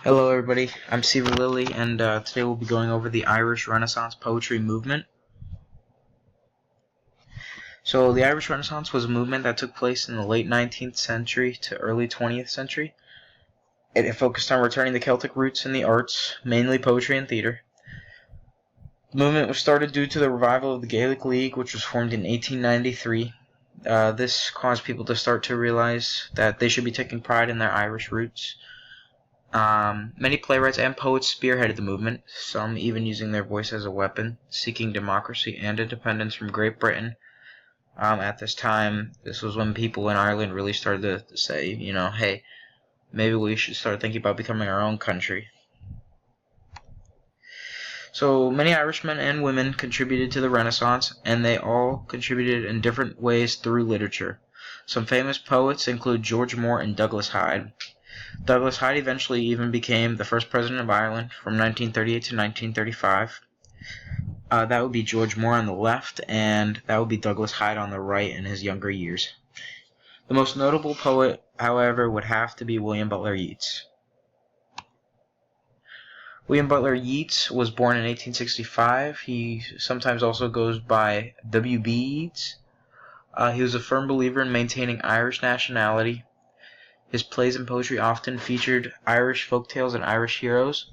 Hello everybody, I'm Seaver Lilly, and today we'll be going over the Irish Renaissance poetry movement. So the Irish Renaissance was a movement that took place in the late 19th century to early 20th century. It focused on returning the Celtic roots in the arts, mainly poetry and theater. The movement was started due to the revival of the Gaelic League, which was formed in 1893. This caused people to start to realize that they should be taking pride in their Irish roots. Many playwrights and poets spearheaded the movement, some even using their voice as a weapon, seeking democracy and independence from Great Britain. At this time, this was when people in Ireland really started to say, hey, maybe we should start thinking about becoming our own country. So many Irishmen and women contributed to the Renaissance, and they all contributed in different ways through literature. Some famous poets include George Moore and Douglas Hyde. Douglas Hyde eventually even became the first president of Ireland from 1938 to 1935. That would be George Moore on the left, and that would be Douglas Hyde on the right in his younger years. The most notable poet, however, would have to be William Butler Yeats. William Butler Yeats was born in 1865. He sometimes also goes by W.B. Yeats. He was a firm believer in maintaining Irish nationality. His plays and poetry often featured Irish folktales and Irish heroes.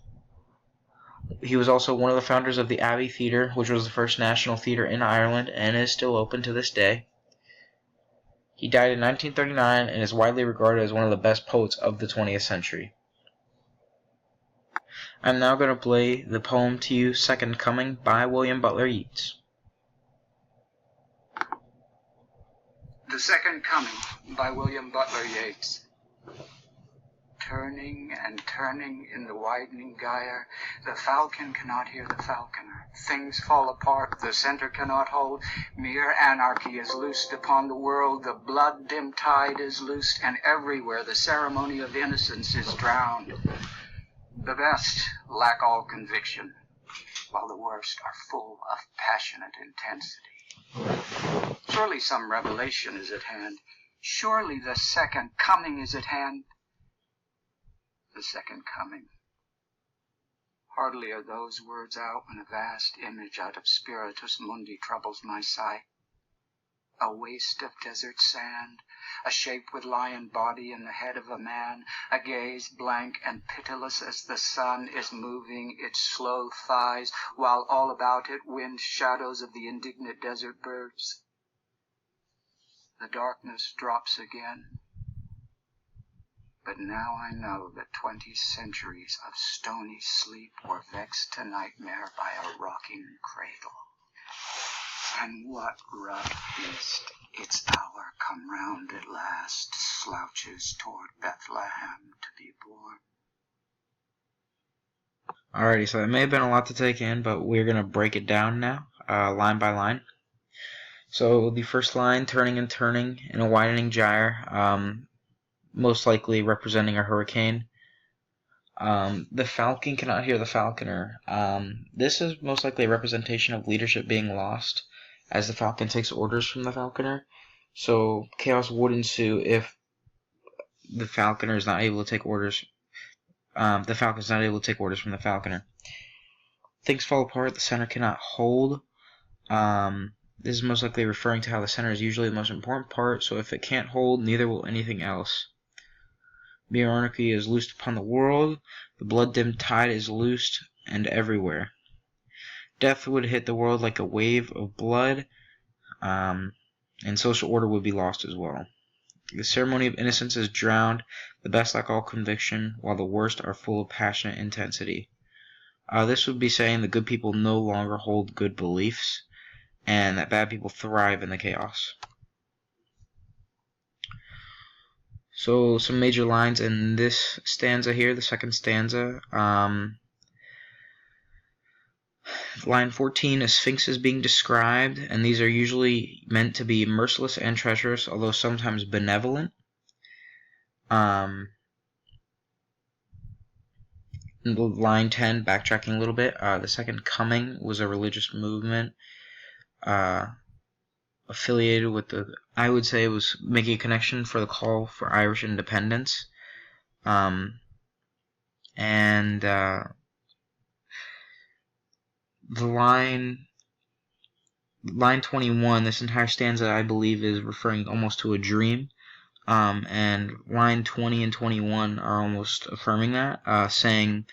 He was also one of the founders of the Abbey Theatre, which was the first national theatre in Ireland and is still open to this day. He died in 1939 and is widely regarded as one of the best poets of the 20th century. I'm now going to play the poem to you, Second Coming, by William Butler Yeats. The Second Coming by William Butler Yeats. Turning and turning in the widening gyre, the falcon cannot hear the falconer. Things fall apart, the center cannot hold. Mere anarchy is loosed upon the world. The blood-dim tide is loosed, and everywhere the ceremony of innocence is drowned. The best lack all conviction, while the worst are full of passionate intensity. Surely some revelation is at hand. Surely the second coming is at hand. The second coming. Hardly are those words out when a vast image out of Spiritus Mundi troubles my sight. A waste of desert sand, a shape with lion body and the head of a man, a gaze blank and pitiless as the sun is moving its slow thighs, while all about it wind shadows of the indignant desert birds. The darkness drops again. But now I know that 20 centuries of stony sleep were vexed to nightmare by a rocking cradle. And what rough beast, its hour come round at last, slouches toward Bethlehem to be born? Alrighty, so that may have been a lot to take in, but we're going to break it down now, line by line. So the first line, turning and turning in a widening gyre, most likely representing a hurricane. The falcon cannot hear the falconer. This is most likely a representation of leadership being lost, as the falcon takes orders from the falconer. So chaos would ensue if the falconer is not able to take orders. The falcon is not able to take orders from the falconer. Things fall apart. The center cannot hold. This is most likely referring to how the center is usually the most important part. So if it can't hold, neither will anything else. Mere anarchy is loosed upon the world. The blood-dimmed tide is loosed and everywhere. Death would hit the world like a wave of blood, and social order would be lost as well. The ceremony of innocence is drowned, the best lack all conviction, while the worst are full of passionate intensity. This would be saying the good people no longer hold good beliefs, and that bad people thrive in the chaos. So some major lines in this stanza here, the second stanza. Line 14, a sphinx is being described, and these are usually meant to be merciless and treacherous, although sometimes benevolent. Line 10, backtracking a little bit, the Second Coming was a religious movement affiliated with I would say it was making a connection for the call for Irish independence. And and the line 21, this entire stanza, I believe, is referring almost to a dream. And line 20 and 21 are almost affirming that, saying,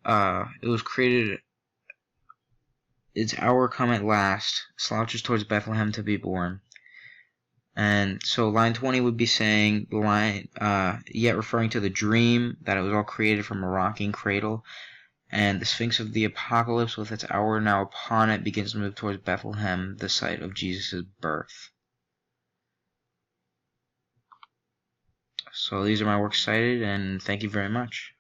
it was created, its hour come at last, slouches towards Bethlehem to be born. And so line 20 would be saying, the line, yet referring to the dream, that it was all created from a rocking cradle, and the Sphinx of the Apocalypse, with its hour now upon it, begins to move towards Bethlehem, the site of Jesus' birth. So these are my works cited, and thank you very much.